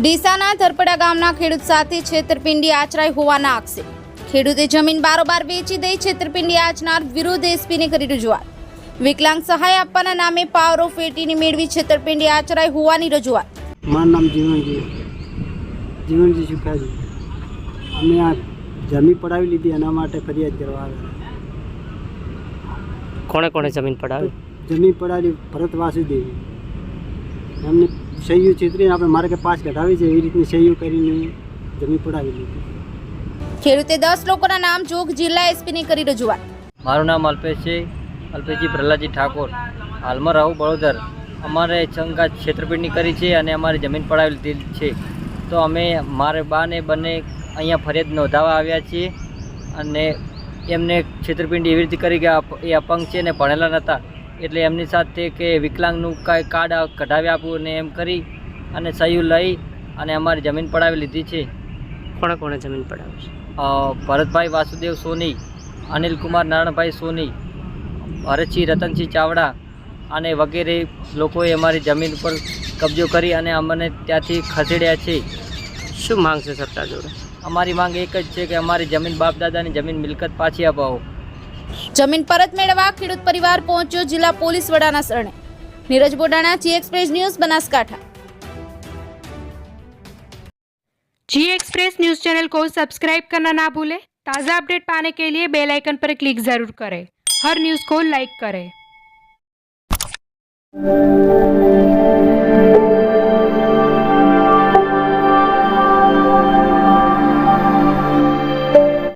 ડીસાના ધરપડા ગામના ખેડૂત સાથે છેતરપિંડી આચરાઈ હોવાના આક્ષેપ. ખેડૂતે જમીન બારોબાર વેચી દઈ છેતરપિંડી આચનાર વિરુદ્ધ એસપીને કરી રજૂઆત. વિકલાંગ સહાય આપવાના નામે પાવર ઓફ એટીની મેળવી છેતરપિંડી આચરાઈ હોવાની રજૂઆત. મારું નામ જીવનજી સુખાજી. અમે આ જમીન પડાવી લીધી એના માટે ફરિયાદ કરવા આવ્યા. કોણે કોણે જમીન પડાવી? જમીન પડાવી ભરત વાસુદેવી. એમને સહીઓ છેતરીને આપણે મારે કે પાસ કઢાવી છે એવી રીતની સહીઓ કરીને જમીન પડાવી લીધી. ખેડૂતે 10 લોકોના નામ જોગ જિલ્લા એસપીને કરી રજૂઆત. મારું નામ અલ્પેશ છે, અલ્પેશજી પ્રહલાદજી ઠાકોર. હાલમાં રહું બળોદર. અમારે શંકા છેતરપિંડી કરી છે અને અમારી જમીન પડાવી લીધી છે. તો અમે મારે બાને બંને અહીંયા ફરિયાદ નોંધાવવા આવ્યા છીએ અને એમને છેતરપિંડી એવી રીતે કરી કે એ અપંગ છે ને ભણેલા નહોતા, એટલે એમની સાથે કે વિકલાંગનું કાંઈ કાર્ડ કઢાવી આપવું ને એમ કરી અને સહી લઈ અને અમારી જમીન પડાવી લીધી છે. કોણે કોણે જમીન પડાવી છે? ભરતભાઈ વાસુદેવ સોની, અનિલકુમાર નારણભાઈ સોની, ભરતસિંહ રતનસિંહ ચાવડા અને વગેરે લોકોએ અમારી જમીન પર કબજો કરી અને અમને ત્યાંથી ખસેડ્યા છે. શું માંગ છે સરકાર જોડે? અમારી માંગ એક જ છે કે અમારી જમીન બાપ દાદાની જમીન મિલકત પાછી અપાવો. જમીન પરત મેળવવા ખેડૂત પરિવાર પહોંચ્યો જિલ્લા પોલીસ વડાના શરણે. નીરજ બોડાણા, જી एक्सप्रेस न्यूज़, बनासकांठा। जी एक्सप्रेस न्यूज़ चैनल को सब्सक्राइब करना ना भूलें। ताज़ा अपडेट पाने के लिए बेल आइकन पर क्लिक ज़रूर करें। हर न्यूज़ को लाइक करें।